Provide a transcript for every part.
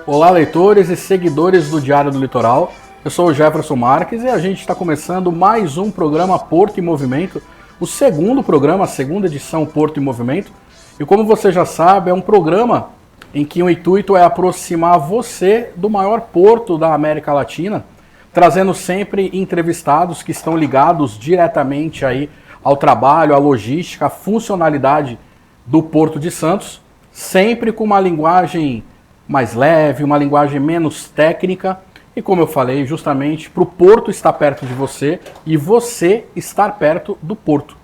Olá, leitores e seguidores do Diário do Litoral. Eu sou o Jefferson Marques e a gente está começando mais um programa Porto em Movimento, o segundo programa, a segunda edição Porto em Movimento. E como você já sabe, é um programa em que o intuito é aproximar você do maior porto da América Latina, trazendo sempre entrevistados que estão ligados diretamente aí ao trabalho, à logística, à funcionalidade do Porto de Santos, sempre com uma linguagem mais leve, uma linguagem menos técnica e, como eu falei, justamente para o Porto estar perto de você e você estar perto do Porto.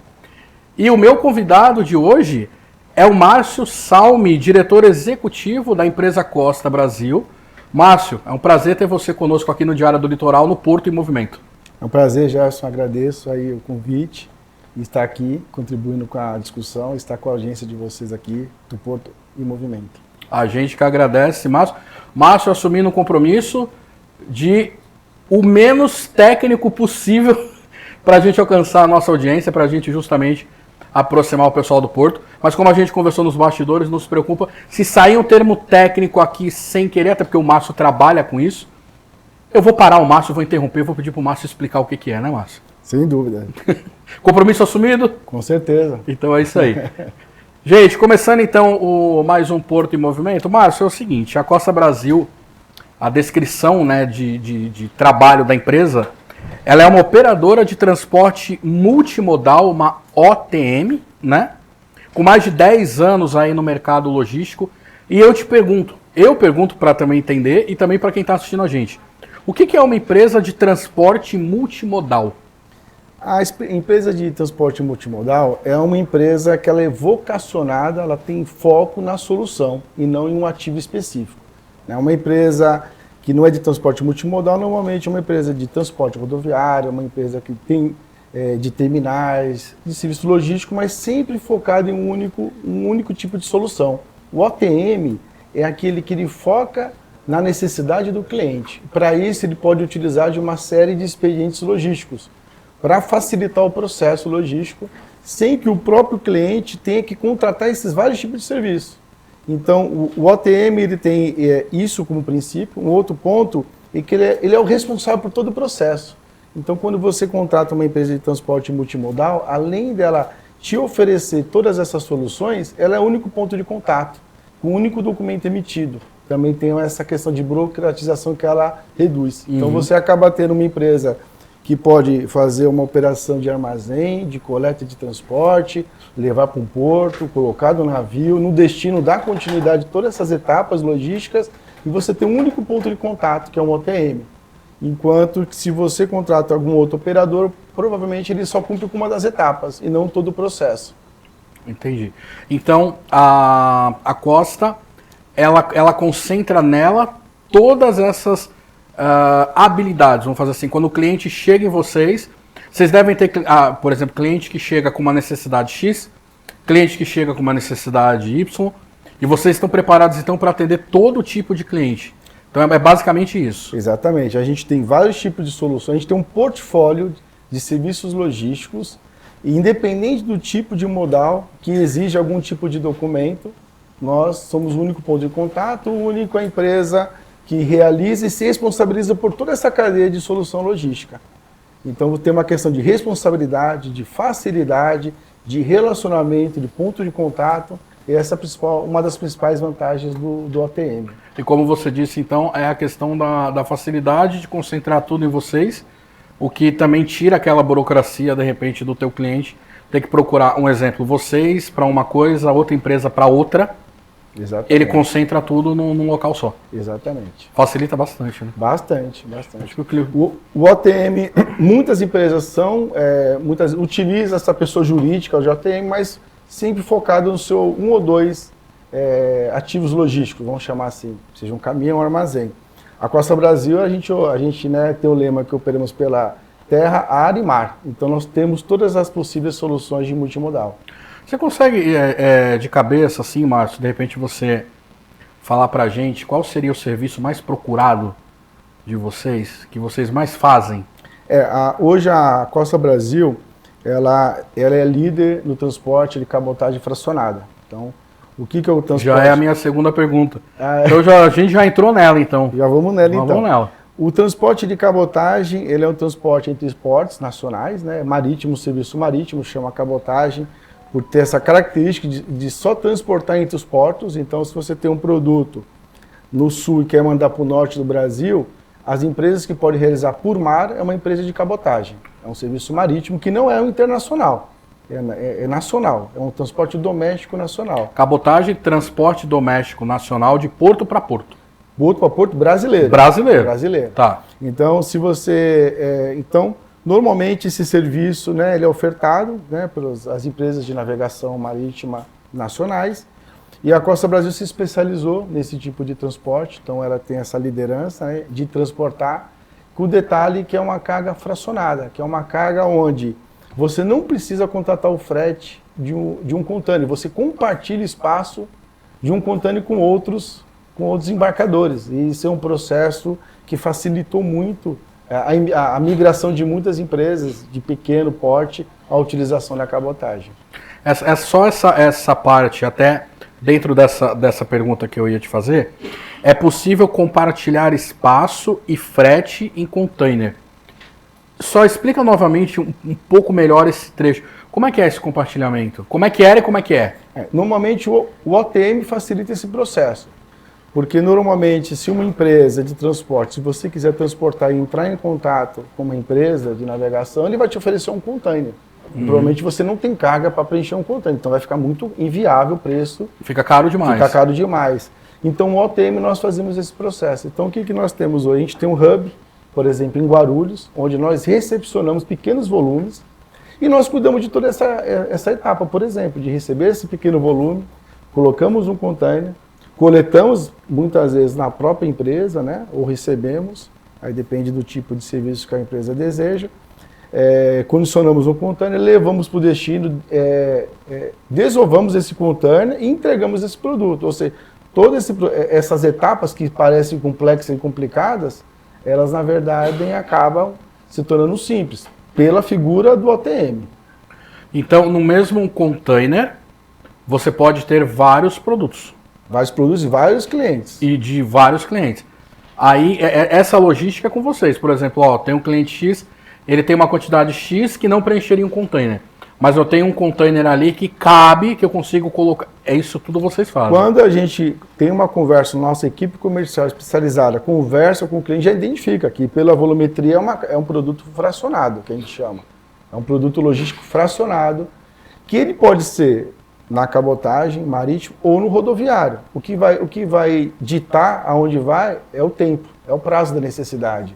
E o meu convidado de hoje é o Márcio Salmi, diretor executivo da empresa Costa Brasil. Márcio, é um prazer ter você conosco aqui no Diário do Litoral, no Porto em Movimento. É um prazer, Gerson, agradeço aí o convite e estar aqui contribuindo com a discussão, estar com a audiência de vocês aqui do Porto em Movimento. A gente que agradece, Márcio. Márcio assumindo um compromisso de o menos técnico possível para a gente alcançar a nossa audiência, para a gente justamente aproximar o pessoal do Porto. Mas como a gente conversou nos bastidores, não se preocupa. Se sair um termo técnico aqui sem querer, até porque o Márcio trabalha com isso, eu vou parar o Márcio, vou interromper, vou pedir para o Márcio explicar o que é, né, Márcio? Sem dúvida. Compromisso assumido? Com certeza. Então é isso aí. Gente, começando então mais um Porto em Movimento. Márcio, é o seguinte, a Costa Brasil, a descrição, né, de trabalho da empresa, ela é uma operadora de transporte multimodal, uma OTM, né, com mais de 10 anos aí no mercado logístico. E eu pergunto para também entender e também para quem está assistindo a gente, o que é uma empresa de transporte multimodal? A empresa de transporte multimodal é uma empresa que ela é vocacionada, ela tem foco na solução e não em um ativo específico. É uma empresa que não é de transporte multimodal, normalmente é uma empresa de transporte rodoviário, uma empresa que tem de terminais, de serviço logístico, mas sempre focada em um único tipo de solução. O OTM é aquele que ele foca na necessidade do cliente. Para isso, ele pode utilizar de uma série de expedientes logísticos, para facilitar o processo logístico, sem que o próprio cliente tenha que contratar esses vários tipos de serviço. Então, o OTM ele tem isso como princípio. Um outro ponto é que ele é o responsável por todo o processo. Então, quando você contrata uma empresa de transporte multimodal, além dela te oferecer todas essas soluções, ela é o único ponto de contato, o único documento emitido. Também tem essa questão de burocratização que ela reduz. Então, você acaba tendo uma empresa que pode fazer uma operação de armazém, de coleta de transporte, levar para um porto, colocar no navio, no destino, dar continuidade a todas essas etapas logísticas, e você tem um único ponto de contato, que é um OTM. Enquanto que se você contrata algum outro operador, provavelmente ele só cumpre com uma das etapas, e não todo o processo. Entendi. Então, a Costa, ela concentra nela todas essas habilidades, vamos fazer assim, quando o cliente chega em vocês devem ter, por exemplo, cliente que chega com uma necessidade X, cliente que chega com uma necessidade Y, e vocês estão preparados então para atender todo tipo de cliente. Então é basicamente isso. Exatamente, a gente tem vários tipos de soluções, a gente tem um portfólio de serviços logísticos, e independente do tipo de modal que exige algum tipo de documento, nós somos o único ponto de contato, o único a empresa que realiza e se responsabiliza por toda essa cadeia de solução logística. Então tem uma questão de responsabilidade, de facilidade, de relacionamento, de ponto de contato, e essa é uma das principais vantagens do OTM. E como você disse, então, é a questão da facilidade de concentrar tudo em vocês, o que também tira aquela burocracia, de repente, do teu cliente, ter que procurar, um exemplo, vocês para uma coisa, outra empresa para outra. Exatamente. Ele concentra tudo num local só. Exatamente. Facilita bastante, né? Bastante. O OTM, muitas empresas utilizam essa pessoa jurídica, o OTM, mas sempre focado no seu um ou dois ativos logísticos, vamos chamar assim, seja um caminhão ou um armazém. A Costa Brasil, a gente tem o lema que operamos pela terra, ar e mar. Então nós temos todas as possíveis soluções de multimodal. Você consegue, de cabeça, assim, Márcio, de repente você falar pra gente qual seria o serviço mais procurado de vocês, que vocês mais fazem? Hoje a Costa Brasil, ela é líder no transporte de cabotagem fracionada. Então, o que é o transporte? Já é a minha segunda pergunta. Então a gente já entrou nela, então. Já vamos nela, então. Vamos nela. O transporte de cabotagem, ele é um transporte entre portos nacionais, né? Marítimo, serviço marítimo, chama cabotagem, por ter essa característica de só transportar entre os portos. Então, se você tem um produto no sul e quer mandar para o norte do Brasil, as empresas que podem realizar por mar é uma empresa de cabotagem. É um serviço marítimo que não é um internacional, é nacional, é um transporte doméstico nacional. Cabotagem, transporte doméstico nacional de porto para porto. Porto para porto brasileiro. Brasileiro. Tá. Então, se você... normalmente esse serviço, né, ele é ofertado, né, pelas as empresas de navegação marítima nacionais, e a Costa Brasil se especializou nesse tipo de transporte, então ela tem essa liderança, né, de transportar, com o detalhe que é uma carga fracionada, que é uma carga onde você não precisa contratar o frete de um container, você compartilha espaço de um container com outros embarcadores. E isso é um processo que facilitou muito a migração de muitas empresas de pequeno porte à utilização da cabotagem. Só essa parte, até dentro dessa pergunta que eu ia te fazer, é possível compartilhar espaço e frete em container. Só explica novamente um pouco melhor esse trecho. Como é que é esse compartilhamento? Como é que era e como é que é? Normalmente o OTM facilita esse processo. Porque normalmente, se uma empresa de transporte, se você quiser transportar e entrar em contato com uma empresa de navegação, ele vai te oferecer um container. Provavelmente você não tem carga para preencher um container, então vai ficar muito inviável o preço. Fica caro demais. Fica caro demais. Então, o OTM nós fazemos esse processo. Então, o que nós temos hoje? A gente tem um hub, por exemplo, em Guarulhos, onde nós recepcionamos pequenos volumes e nós cuidamos de toda essa etapa, por exemplo, de receber esse pequeno volume, colocamos um container, coletamos muitas vezes na própria empresa, né? Ou recebemos, aí depende do tipo de serviço que a empresa deseja, condicionamos um container, levamos para o destino, desovamos esse container e entregamos esse produto. Ou seja, todas essas etapas que parecem complexas e complicadas, elas na verdade acabam se tornando simples, pela figura do OTM. Então, no mesmo container, você pode ter vários produtos. Vários produtos e vários clientes. E de vários clientes. Aí, essa logística é com vocês. Por exemplo, tem um cliente X, ele tem uma quantidade X que não preencheria um container. Mas eu tenho um container ali que cabe, que eu consigo colocar. É isso tudo vocês fazem. Quando a gente tem uma conversa, nossa equipe comercial especializada conversa com o cliente, já identifica que pela volumetria é um produto fracionado, que a gente chama. É um produto logístico fracionado, que ele pode ser na cabotagem, marítimo ou no rodoviário. O que vai ditar aonde vai é o tempo, é o prazo da necessidade.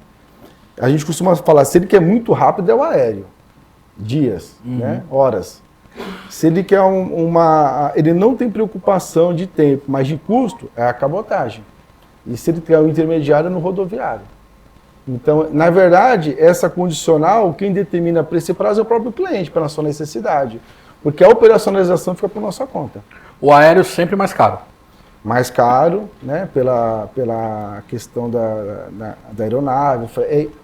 A gente costuma falar, se ele quer muito rápido é o aéreo. Dias, né? Horas. Se ele quer ele não tem preocupação de tempo, mas de custo, é a cabotagem. E se ele quer um intermediário, é no rodoviário. Então, na verdade, essa condicional, quem determina preço e prazo é o próprio cliente, pela sua necessidade. Porque a operacionalização fica por nossa conta. O aéreo sempre mais caro. Mais caro, né, pela questão da aeronave.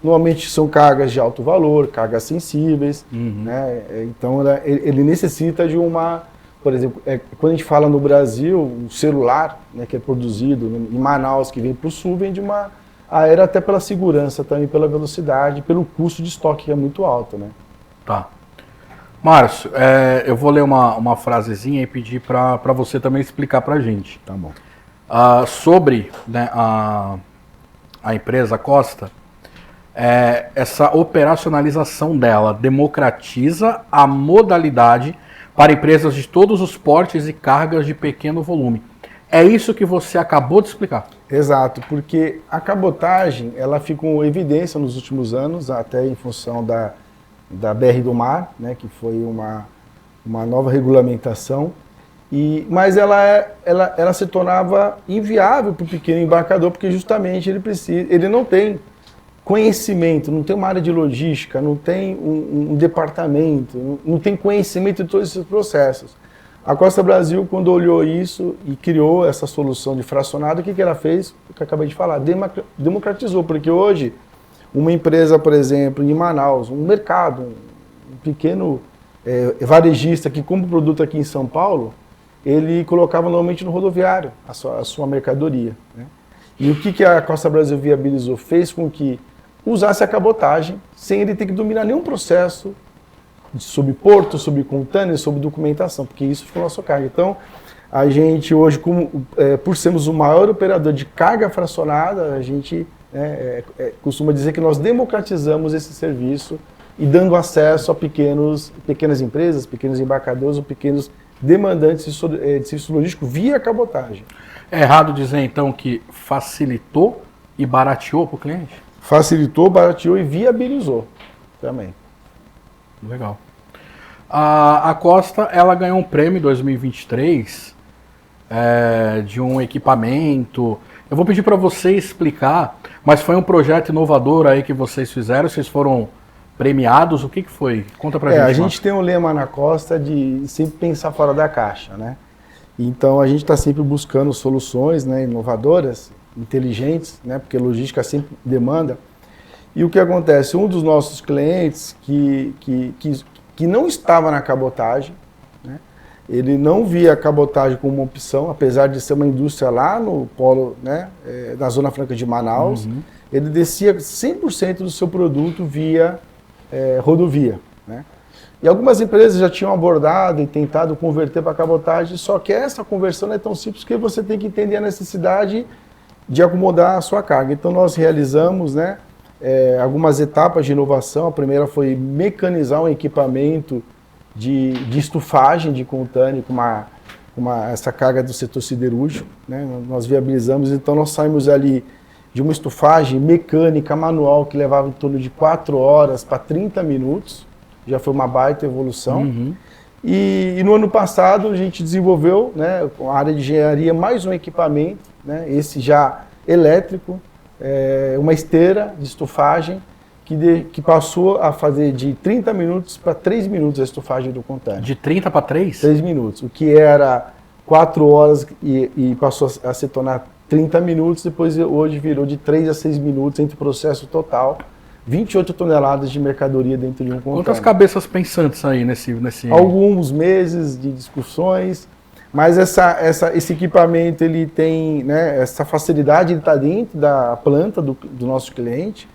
Normalmente são cargas de alto valor, cargas sensíveis. Né, então ele necessita de uma... Por exemplo, quando a gente fala no Brasil, o celular, né, que é produzido em Manaus, que vem para o sul, vem de uma aérea até pela segurança, também pela velocidade, pelo custo de estoque que é muito alto. Né? Tá. Márcio, eu vou ler uma frasezinha e pedir para você também explicar para a gente. Tá bom. Sobre, né, a empresa Costa, essa operacionalização dela democratiza a modalidade para empresas de todos os portes e cargas de pequeno volume. É isso que você acabou de explicar. Exato, porque a cabotagem ela ficou em evidência nos últimos anos, até em função da BR do Mar, né, que foi uma nova regulamentação, mas ela se tornava inviável para o pequeno embarcador, porque justamente ele não tem conhecimento, não tem uma área de logística, não tem um departamento, não tem conhecimento de todos esses processos. A Costa Brasil, quando olhou isso e criou essa solução de fracionado, o que ela fez? O que eu acabei de falar, democratizou, porque hoje uma empresa, por exemplo, em Manaus, um mercado, um pequeno varejista que compra o produto aqui em São Paulo, ele colocava normalmente no rodoviário a sua mercadoria, né? E o que a Costa Brasil viabilizou? Fez com que usasse a cabotagem sem ele ter que dominar nenhum processo sobre porto, sobre contêiner, sobre documentação, porque isso ficou na sua carga. Então, a gente hoje, por sermos o maior operador de carga fracionada, a gente costuma dizer que nós democratizamos esse serviço e dando acesso a pequenas empresas, pequenos embarcadores ou pequenos demandantes de serviço logístico via cabotagem. É errado dizer, então, que facilitou e barateou para o cliente? Facilitou, barateou e viabilizou também. Legal. A Costa, ela ganhou um prêmio em 2023 de um equipamento. Eu vou pedir para você explicar, mas foi um projeto inovador aí que vocês fizeram, vocês foram premiados, o que foi? Conta pra gente. A gente tem um lema na Costa de sempre pensar fora da caixa, né? Então a gente está sempre buscando soluções, né, inovadoras, inteligentes, né, porque logística sempre demanda. E o que acontece? Um dos nossos clientes que não estava na cabotagem, né, ele não via a cabotagem como uma opção, apesar de ser uma indústria lá no polo, né, na Zona Franca de Manaus, ele descia 100% do seu produto via rodovia, né? E algumas empresas já tinham abordado e tentado converter para cabotagem, só que essa conversão não é tão simples porque você tem que entender a necessidade de acomodar a sua carga. Então nós realizamos, né, algumas etapas de inovação. A primeira foi mecanizar um equipamento de estufagem de contêiner com essa carga do setor siderúrgico, né? Nós viabilizamos, então nós saímos ali de uma estufagem mecânica manual que levava em torno de 4 horas para 30 minutos, já foi uma baita evolução. E no ano passado a gente desenvolveu, né, com a área de engenharia, mais um equipamento, né, esse já elétrico, uma esteira de estufagem que passou a fazer de 30 minutos para 3 minutos a estufagem do contêiner. De 30 para 3? 3 minutos, o que era 4 horas e passou a se tornar 30 minutos, depois hoje virou de 3 a 6 minutos entre o processo total, 28 toneladas de mercadoria dentro de um contêiner. Quantas cabeças pensantes aí nesse... Alguns meses de discussões, mas esse equipamento ele tem, né, essa facilidade, ele está dentro da planta do nosso cliente,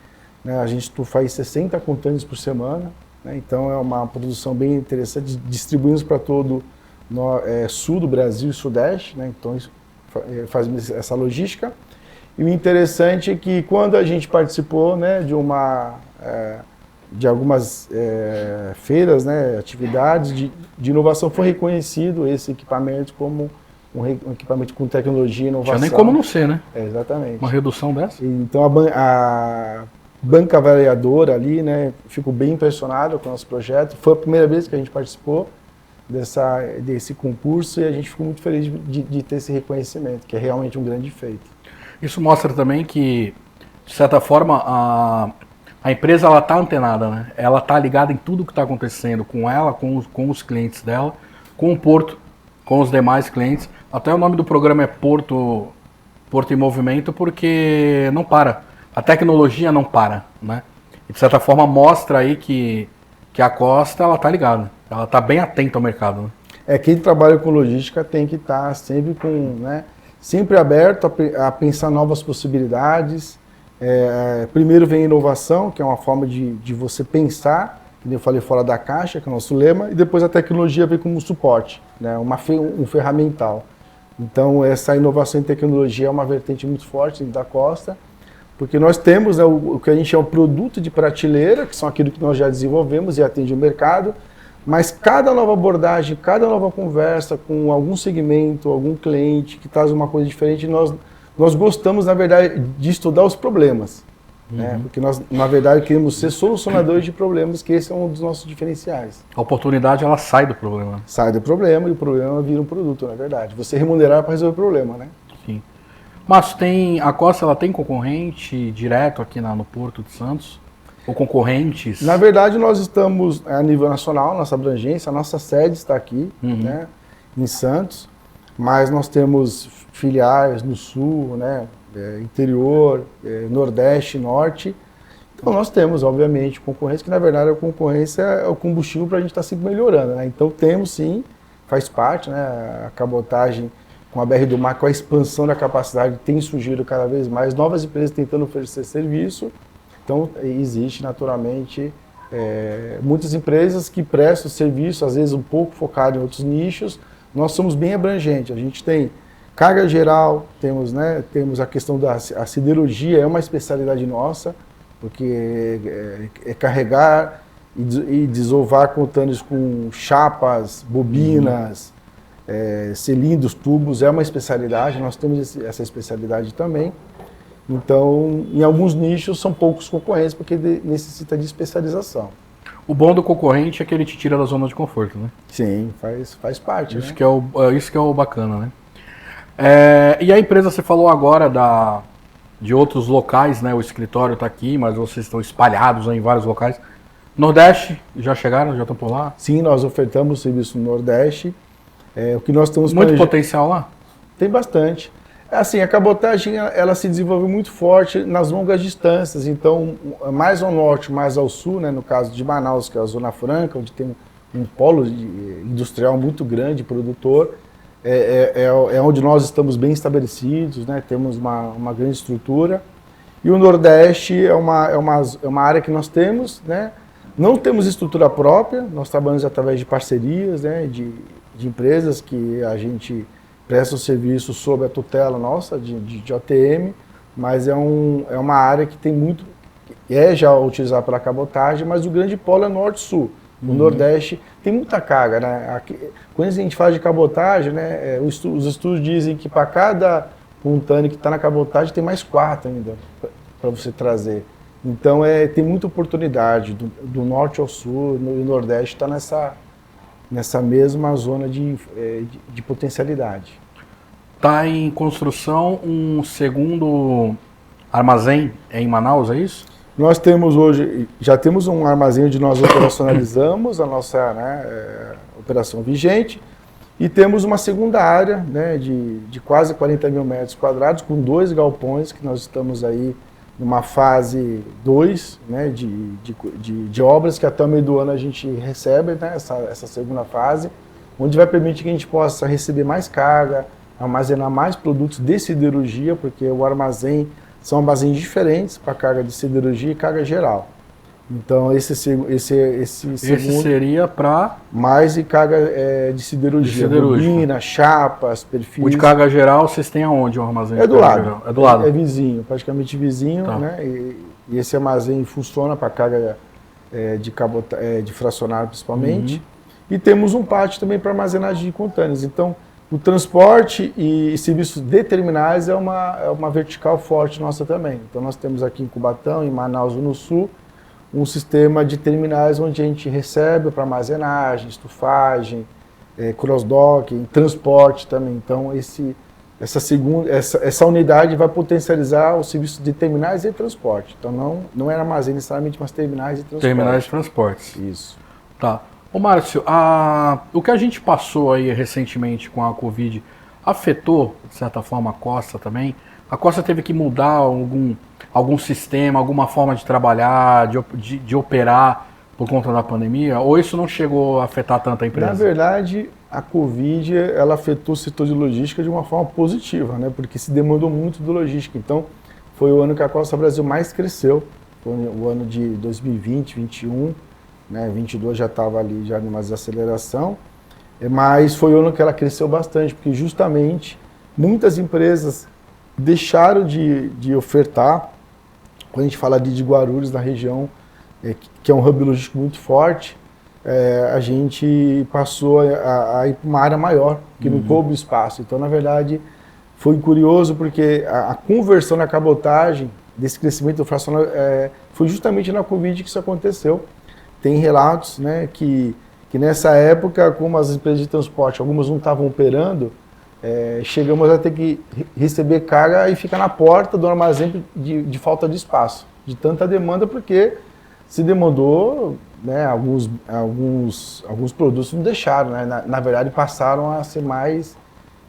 né, a gente faz 60 contêineres por semana, né, então é uma produção bem interessante, distribuímos para todo o sul do Brasil e sudeste, né, então isso faz essa logística. E o interessante é que quando a gente participou, né, de algumas feiras, né, atividades de inovação, foi reconhecido esse equipamento como um equipamento com tecnologia e inovação. Tinha nem como não ser, né? Exatamente. Uma redução dessa? Então a banca avaliadora ali, né, ficou bem impressionada com o nosso projeto. Foi a primeira vez que a gente participou desse concurso e a gente ficou muito feliz de ter esse reconhecimento, que é realmente um grande feito. Isso mostra também que, de certa forma, a empresa está antenada, né? Ela está ligada em tudo que está acontecendo com ela, com os clientes dela, com o Porto, com os demais clientes. Até o nome do programa é Porto em Movimento, porque não para. A tecnologia não para, né? E, de certa forma, mostra aí que a Costa está ligada. Ela está bem atenta ao mercado, né? Quem trabalha com logística tem que estar sempre sempre aberto a pensar novas possibilidades. Primeiro vem a inovação, que é uma forma de você pensar, como eu falei, fora da caixa, que é o nosso lema, e depois a tecnologia vem como suporte, né, um ferramental. Então essa inovação em tecnologia é uma vertente muito forte da Costa, porque nós temos, né, o que a gente chama de produto de prateleira, que são aquilo que nós já desenvolvemos e atende o mercado, mas cada nova abordagem, cada nova conversa com algum segmento, algum cliente que traz uma coisa diferente, nós gostamos, na verdade, de estudar os problemas. Né? Porque nós, na verdade, queremos ser solucionadores de problemas, que esse é um dos nossos diferenciais. A oportunidade, ela sai do problema. Sai do problema e o problema vira um produto, na verdade. Você remunerar para resolver o problema, né? Sim. Mas a Costa, ela tem concorrente direto aqui no Porto de Santos? Ou concorrentes? Na verdade, nós estamos a nível nacional, nossa abrangência, a nossa sede está aqui, né? em Santos, mas nós temos filiais no Sul, né, interior, Nordeste, Norte. Então nós temos, obviamente, concorrência, que na verdade a concorrência é o combustível para a gente estar sempre melhorando, né? Então temos sim, faz parte, né, a cabotagem com a BR do Mar, com a expansão da capacidade, tem surgido cada vez mais novas empresas tentando oferecer serviço. Então existe naturalmente muitas empresas que prestam serviço, às vezes um pouco focado em outros nichos. Nós somos bem abrangentes, a gente tem carga geral, temos a questão da siderurgia, é uma especialidade nossa, porque é carregar e desovar contêineres com chapas, bobinas, cilindros, tubos, é uma especialidade, nós temos essa especialidade também. Então, em alguns nichos são poucos concorrentes, porque necessita de especialização. O bom do concorrente é que ele te tira da zona de conforto, né? Sim, faz parte. Isso, né? isso que é o bacana, né? E a empresa, você falou agora de outros locais, né? O escritório está aqui, mas vocês estão espalhados em vários locais. Nordeste, já chegaram? Já estão por lá? Sim, nós ofertamos serviço no Nordeste. O que nós estamos Muito potencial lá? Tem bastante. Assim, a cabotagem ela se desenvolveu muito forte nas longas distâncias, então mais ao norte, mais ao sul, né, no caso de Manaus, que é a Zona Franca, onde tem um polo industrial muito grande, produtor, é onde nós estamos bem estabelecidos, né, temos uma grande estrutura. E o Nordeste é uma área que nós temos, né, não temos estrutura própria, nós trabalhamos através de parcerias, né, de empresas que a gente presta o serviço sob a tutela nossa de OTM, mas é uma área que tem muito, já utilizada pela cabotagem, mas o grande polo é norte-sul. No Nordeste tem muita carga, né? Aqui, quando a gente fala de cabotagem, né, os estudos dizem que para cada contêiner que está na cabotagem tem mais 4 ainda para você trazer. Então tem muita oportunidade do norte ao sul, e o Nordeste está nessa mesma zona de potencialidade. Está em construção um segundo armazém em Manaus, é isso? Nós temos hoje, já temos um armazém onde nós operacionalizamos a nossa operação vigente e temos uma segunda área, né, de quase 40 mil metros quadrados com 2 galpões que nós estamos aí numa fase 2, né, de obras que até o meio do ano a gente recebe, né, essa segunda fase, onde vai permitir que a gente possa receber mais carga, armazenar mais produtos de siderurgia, porque o armazém são armazéns diferentes para carga de siderurgia e carga geral. Então esse segundo seria para mais de carga de siderurgia, bobina, chapas, perfis. O de carga geral vocês têm aonde o armazém? É do lado. Geral? É do lado. É vizinho, praticamente vizinho, tá. Né? E esse armazém funciona para carga de fracionário principalmente. E temos um pátio também para armazenagem de contêineres. Então o transporte e serviços de terminais é uma vertical forte nossa também. Então nós temos aqui em Cubatão, em Manaus no Sul, um sistema de terminais onde a gente recebe para armazenagem, estufagem, cross-docking, transporte também. Então essa unidade vai potencializar o serviço de terminais e transporte. Então não é armazém necessariamente, mas terminais e transporte. Terminais e transportes. Isso. Tá. Ô Márcio, o que a gente passou aí recentemente com a Covid afetou, de certa forma, a Costa também? A Costa teve que mudar algum sistema, alguma forma de trabalhar, de operar por conta da pandemia? Ou isso não chegou a afetar tanto a empresa? Na verdade, a Covid ela afetou o setor de logística de uma forma positiva, né? Porque se demandou muito de logística. Então, foi o ano que a Costa Brasil mais cresceu, foi o ano de 2020, 2021. Né, 22 já estava ali já numa desaceleração, mas foi o ano que ela cresceu bastante, porque justamente muitas empresas deixaram de ofertar. Quando a gente fala de Guarulhos, na região, que é um hub logístico muito forte, a gente passou a ir para uma área maior, que não coube espaço. Então, na verdade, foi curioso, porque a conversão na cabotagem, desse crescimento fracional, foi justamente na Covid que isso aconteceu. Tem relatos, né, que nessa época, como as empresas de transporte, algumas não estavam operando, chegamos a ter que receber carga e ficar na porta do armazém de falta de espaço, de tanta demanda, porque se demandou, né, alguns produtos não deixaram, né, na verdade passaram a ser mais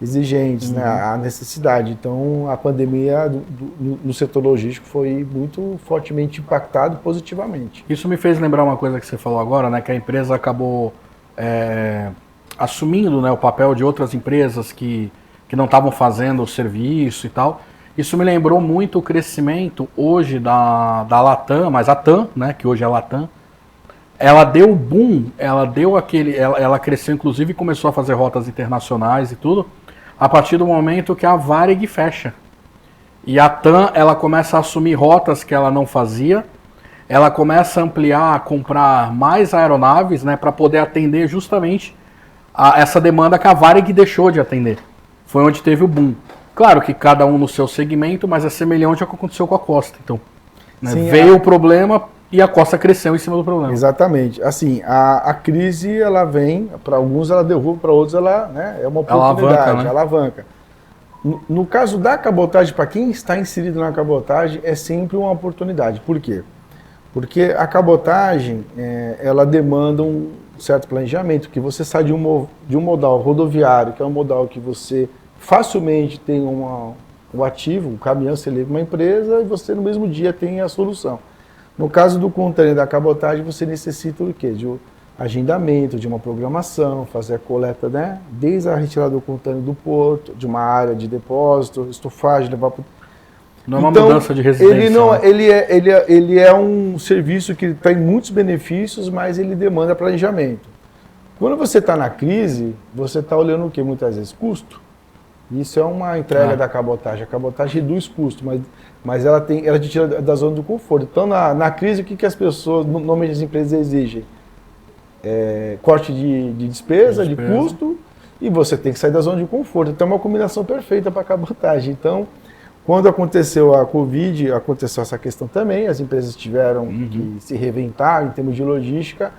exigentes, né, a necessidade. Então a pandemia no setor logístico foi muito fortemente impactado positivamente. Isso me fez lembrar uma coisa que você falou agora, né, que a empresa acabou assumindo, né, o papel de outras empresas que não estavam fazendo o serviço e tal. Isso me lembrou muito o crescimento hoje da Latam, mas a TAM, né, que hoje é a Latam, ela deu boom, ela cresceu inclusive e começou a fazer rotas internacionais e tudo, a partir do momento que a Varig fecha. E a TAM, ela começa a assumir rotas que ela não fazia, ela começa a ampliar, a comprar mais aeronaves, né, para poder atender justamente essa demanda que a Varig deixou de atender. Foi onde teve o boom. Claro que cada um no seu segmento, mas é semelhante ao que aconteceu com a Costa. Então, né, sim, veio o problema e a Costa cresceu em cima do problema. Exatamente. Assim, a crise, ela vem, para alguns ela derruba, para outros ela, né, é uma oportunidade, alavanca. No caso da cabotagem, para quem está inserido na cabotagem, é sempre uma oportunidade. Por quê? Porque a cabotagem, ela demanda um certo planejamento, que você sai de um modal rodoviário, que é um modal que você facilmente tem um ativo, um caminhão, você liga uma empresa e você no mesmo dia tem a solução. No caso do container da cabotagem, você necessita o quê? De um agendamento, de uma programação, fazer a coleta, né? Desde a retirada do container do porto, de uma área de depósito, estofagem, levar para... Não é uma mudança de residência. Ele é um serviço que tem muitos benefícios, mas ele demanda planejamento. Quando você está na crise, você está olhando o quê? Muitas vezes custo. Isso é uma entrega da cabotagem. A cabotagem reduz custo, mas ela te tira da zona do conforto. Então, na crise, o que as pessoas, normalmente as empresas exigem? Corte de despesa, de custo, e você tem que sair da zona de conforto. Então, é uma combinação perfeita para a cabotagem. Então, quando aconteceu a Covid, aconteceu essa questão também, as empresas tiveram que se reinventar em termos de logística,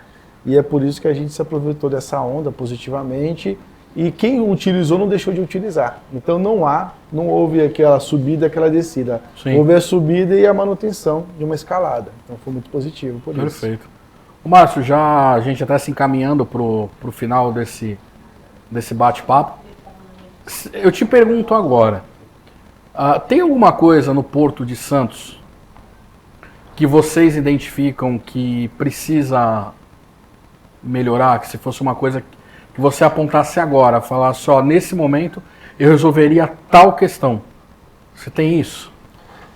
e é por isso que a gente se aproveitou dessa onda positivamente, e quem utilizou não deixou de utilizar. Então não houve aquela subida, aquela descida. Sim. Houve a subida e a manutenção de uma escalada. Então foi muito positivo por isso. Perfeito. Márcio, a gente já está se encaminhando para o final desse bate-papo. Eu te pergunto agora, tem alguma coisa no Porto de Santos que vocês identificam que precisa melhorar, que se fosse uma coisa que você apontasse agora, falasse, ó, nesse momento eu resolveria tal questão? Você tem isso?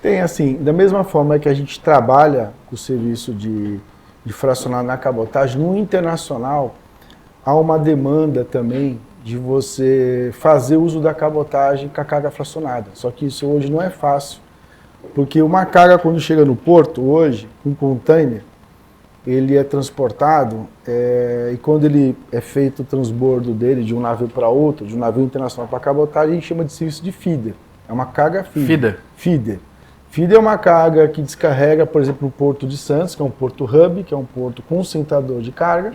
Tem, assim, da mesma forma que a gente trabalha com o serviço de fracionar na cabotagem, no internacional há uma demanda também de você fazer uso da cabotagem com a carga fracionada. Só que isso hoje não é fácil, porque uma carga quando chega no porto hoje, um container, ele é transportado e quando ele é feito o transbordo dele de um navio para outro, de um navio internacional para cabotagem, a gente chama de serviço de feeder. É uma carga feeder. Feeder. Feeder é uma carga que descarrega, por exemplo, no Porto de Santos, que é um porto hub, que é um porto concentrador de carga.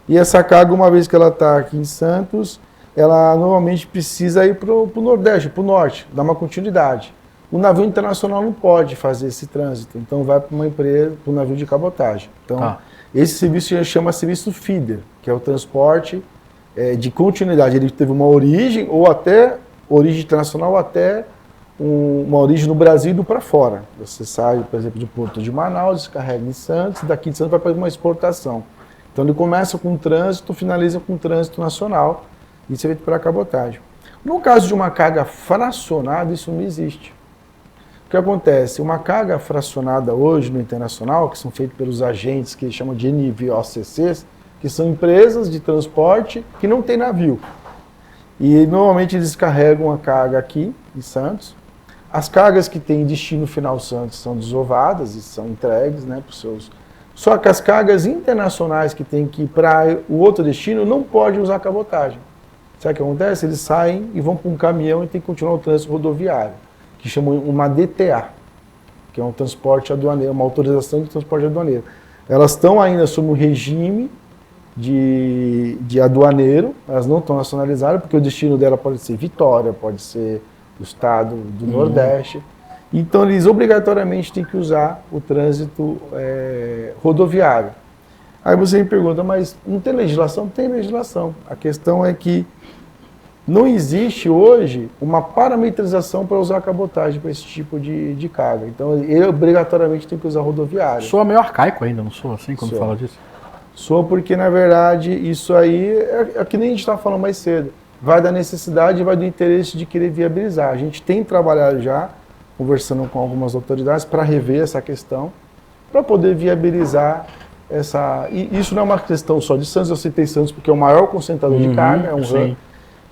E essa carga, uma vez que ela está aqui em Santos, ela normalmente precisa ir para o Nordeste, para o Norte, dar uma continuidade. O navio internacional não pode fazer esse trânsito, então vai para uma empresa, para um navio de cabotagem. Então, esse serviço chama serviço feeder, que é o transporte de continuidade. Ele teve uma origem, ou até origem internacional, ou até uma origem no Brasil e do para fora. Você sai, por exemplo, do Porto de Manaus, descarrega em Santos, daqui de Santos vai para uma exportação. Então ele começa com trânsito, finaliza com trânsito nacional, e isso é feito pela cabotagem. No caso de uma carga fracionada, isso não existe. O que acontece? Uma carga fracionada hoje no internacional, que são feitas pelos agentes que chamam de NVOCCs, que são empresas de transporte que não têm navio. E normalmente eles carregam a carga aqui em Santos. As cargas que têm destino final Santos são desovadas e são entregues, né, para os seus... Só que as cargas internacionais que têm que ir para o outro destino não podem usar cabotagem. Sabe o que acontece? Eles saem e vão para um caminhão e tem que continuar o trânsito rodoviário, que chamam uma DTA, que é um transporte aduaneiro, uma autorização de transporte aduaneiro. Elas estão ainda sob um regime de aduaneiro, elas não estão nacionalizadas, porque o destino dela pode ser Vitória, pode ser o estado do Nordeste. Então, eles obrigatoriamente têm que usar o trânsito rodoviário. Aí você me pergunta, mas não tem legislação? Tem legislação. A questão é que não existe hoje uma parametrização para usar a cabotagem para esse tipo de carga. Então, ele obrigatoriamente tem que usar rodoviário. Soa meio arcaico ainda, não sou assim quando fala disso? Soa porque, na verdade, isso aí é que nem a gente estava falando mais cedo. Vai da necessidade e vai do interesse de querer viabilizar. A gente tem trabalhado já, conversando com algumas autoridades, para rever essa questão, para poder viabilizar essa... E isso não é uma questão só de Santos, eu citei Santos porque é o maior concentrador de carga, é um hub.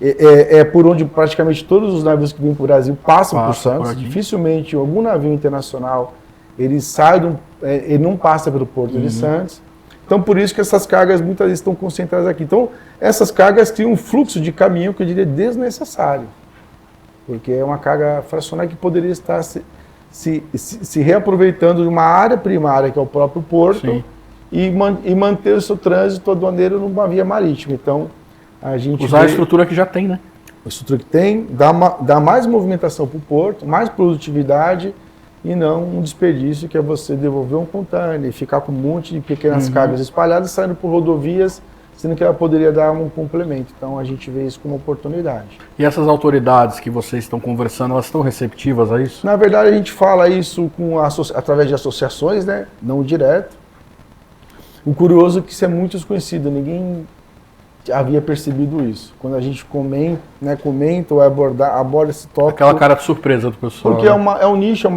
É por onde praticamente todos os navios que vêm para o Brasil passam por Santos. Dificilmente algum navio internacional ele sai ele não passa pelo Porto de Santos. Então, por isso que essas cargas muitas vezes estão concentradas aqui. Então, essas cargas criam um fluxo de caminhão que eu diria desnecessário. Porque é uma carga fracionária que poderia estar se reaproveitando de uma área primária, que é o próprio porto, e manter o seu trânsito aduaneiro numa via marítima. Então, a gente usar a estrutura que já tem, né? A estrutura que tem, dá mais movimentação para o porto, mais produtividade, e não um desperdício que é você devolver um container e ficar com um monte de pequenas cargas espalhadas saindo por rodovias, sendo que ela poderia dar um complemento. Então a gente vê isso como oportunidade. E essas autoridades que vocês estão conversando, elas estão receptivas a isso? Na verdade a gente fala isso através de associações, né? Não direto. O curioso é que isso é muito desconhecido, ninguém havia percebido isso. Quando a gente comenta ou aborda esse tópico... Aquela cara de surpresa do pessoal. Porque é um nicho,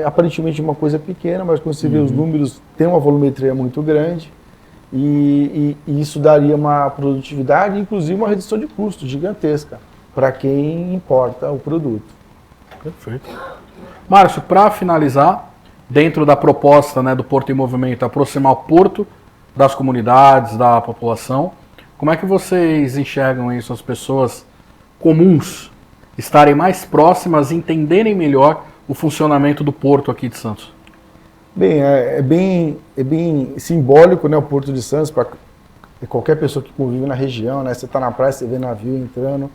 aparentemente uma coisa pequena, mas quando você vê os números, tem uma volumetria muito grande e isso daria uma produtividade, inclusive uma redução de custo gigantesca para quem importa o produto. Perfeito. Márcio, para finalizar, dentro da proposta, né, do Porto em Movimento, aproximar o porto das comunidades, da população, como é que vocês enxergam isso, as pessoas comuns estarem mais próximas e entenderem melhor o funcionamento do porto aqui de Santos? Bem, é bem simbólico, né, o Porto de Santos, para qualquer pessoa que convive na região, né, você está na praia, você vê navio entrando.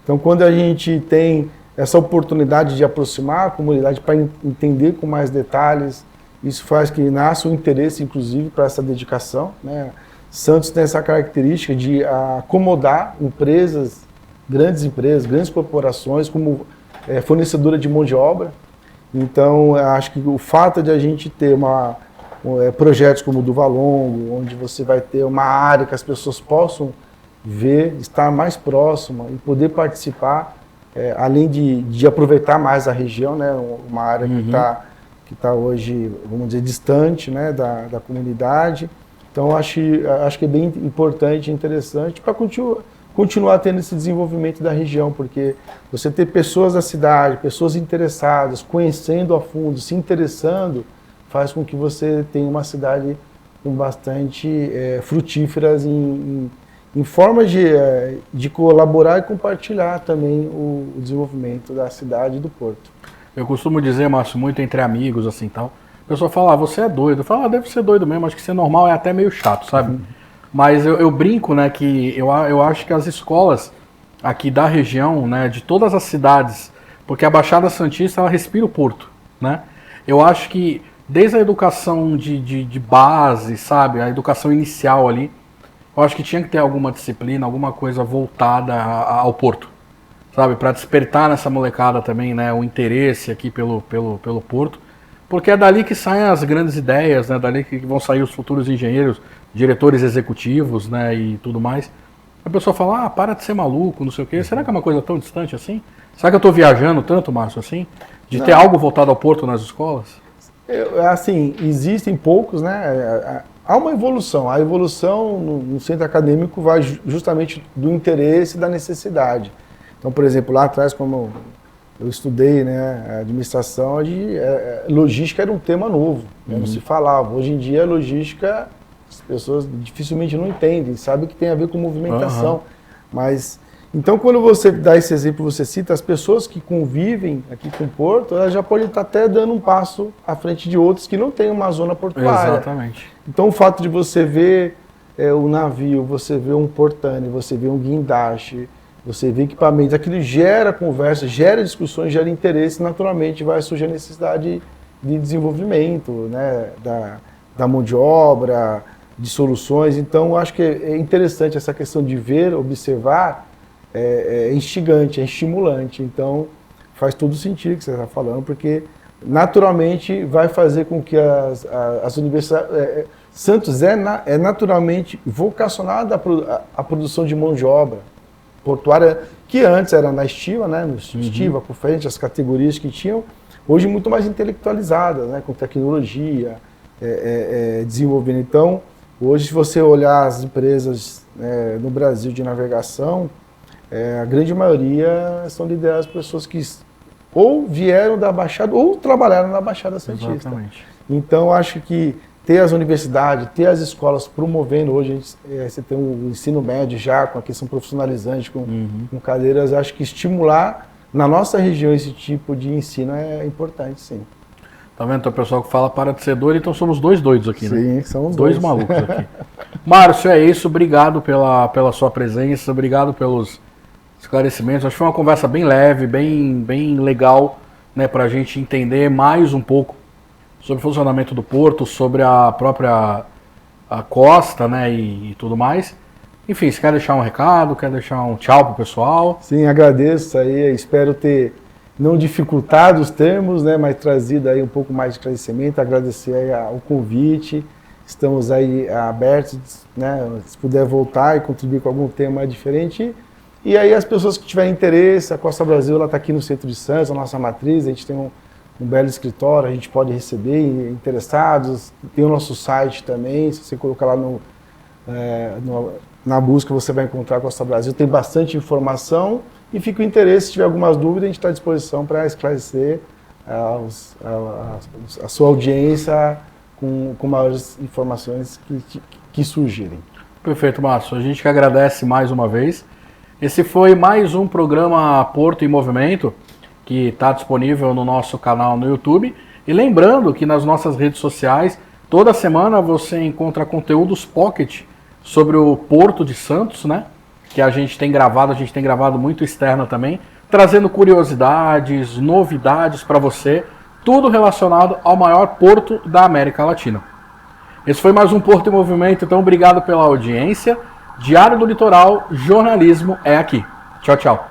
Então, quando a gente tem essa oportunidade de aproximar a comunidade para entender com mais detalhes, isso faz que nasça um interesse, inclusive, para essa dedicação, né? Santos tem essa característica de acomodar grandes corporações como fornecedora de mão de obra. Então, acho que o fato de a gente ter projetos como o do Valongo, onde você vai ter uma área que as pessoas possam ver, estar mais próxima e poder participar, além de aproveitar mais a região, né, uma área que tá hoje, vamos dizer, distante, né, da comunidade. Então, acho que é bem importante e interessante para continuar tendo esse desenvolvimento da região, porque você ter pessoas da cidade, pessoas interessadas, conhecendo a fundo, se interessando, faz com que você tenha uma cidade com bastante frutíferas em formas de colaborar e compartilhar também o desenvolvimento da cidade e do porto. Eu costumo dizer, Márcio, muito entre amigos, assim, tal. A pessoa fala, você é doido. Eu falo, deve ser doido mesmo, acho que ser normal é até meio chato, sabe? Mas eu brinco, né, que eu acho que as escolas aqui da região, né, de todas as cidades, porque a Baixada Santista, ela respira o porto, né? Eu acho que desde a educação de base, sabe, a educação inicial ali, eu acho que tinha que ter alguma disciplina, alguma coisa voltada ao porto, sabe? Para despertar nessa molecada também, né, o interesse aqui pelo porto. Porque é dali que saem as grandes ideias, né? Dali que vão sair os futuros engenheiros, diretores executivos, né? E tudo mais. A pessoa fala, para de ser maluco, não sei o quê. Será que é uma coisa tão distante assim? Será que eu estou viajando tanto, Márcio, assim? De ter algo voltado ao porto nas escolas? Assim, existem poucos, né? Há uma evolução. A evolução no centro acadêmico vai justamente do interesse e da necessidade. Então, por exemplo, lá atrás, como eu estudei, né, a administração, logística era um tema novo, não se falava. Hoje em dia, logística, as pessoas dificilmente não entendem, sabem que tem a ver com movimentação. Mas, então, quando você dá esse exemplo, você cita as pessoas que convivem aqui com o porto, elas já podem estar até dando um passo à frente de outros que não têm uma zona portuária. Exatamente. Então, o fato de você ver o navio, você ver um portane, você ver um guindaste, você vê equipamentos, aquilo gera conversa, gera discussões, gera interesse, naturalmente vai surgir a necessidade de desenvolvimento, né, da mão de obra, de soluções. Então, acho que é interessante essa questão de ver, observar, é instigante, é estimulante. Então, faz todo sentido o que você está falando, porque naturalmente vai fazer com que as universidades... Santos é naturalmente vocacionada à produção de mão de obra portuária, que antes era na estiva, né, no estiva, por frente, as categorias que tinham, hoje muito mais intelectualizadas, né, com tecnologia, desenvolvendo. Então, hoje, se você olhar as empresas no Brasil de navegação, a grande maioria são lideradas por pessoas que ou vieram da Baixada ou trabalharam na Baixada Santista. Exatamente. Então, acho que ter as universidades, ter as escolas promovendo, hoje você tem o ensino médio já, com a questão profissionalizante, com cadeiras, acho que estimular na nossa região esse tipo de ensino é importante, sim. Tá vendo? Tem o pessoal que fala para de ser doido, então somos dois doidos aqui, né? Sim, somos dois malucos aqui. Márcio, é isso, obrigado pela sua presença, obrigado pelos esclarecimentos. Acho que foi uma conversa bem leve, bem legal, né, para a gente entender mais um pouco sobre o funcionamento do porto, sobre a própria costa, né, e tudo mais. Enfim, você quer deixar um recado, quer deixar um tchau pro pessoal? Sim, agradeço aí, espero ter não dificultado os termos, né, mas trazido aí um pouco mais de esclarecimento, agradecer aí o convite, estamos aí abertos, né, se puder voltar e contribuir com algum tema diferente. E aí as pessoas que tiverem interesse, a Costa Brasil está aqui no centro de Santos, a nossa matriz, a gente tem um belo escritório, a gente pode receber interessados, tem o nosso site também, se você colocar lá na busca você vai encontrar a Costa Brasil, tem bastante informação e fica o interesse, se tiver algumas dúvidas, a gente está à disposição para esclarecer a sua audiência com maiores informações que surgirem. Perfeito, Márcio, a gente que agradece mais uma vez. Esse foi mais um programa Porto em Movimento, que está disponível no nosso canal no YouTube. E lembrando que nas nossas redes sociais, toda semana você encontra conteúdos pocket sobre o Porto de Santos, né? Que a gente tem gravado muito externo também, trazendo curiosidades, novidades para você, tudo relacionado ao maior porto da América Latina. Esse foi mais um Porto em Movimento, então obrigado pela audiência. Diário do Litoral, jornalismo é aqui. Tchau, tchau.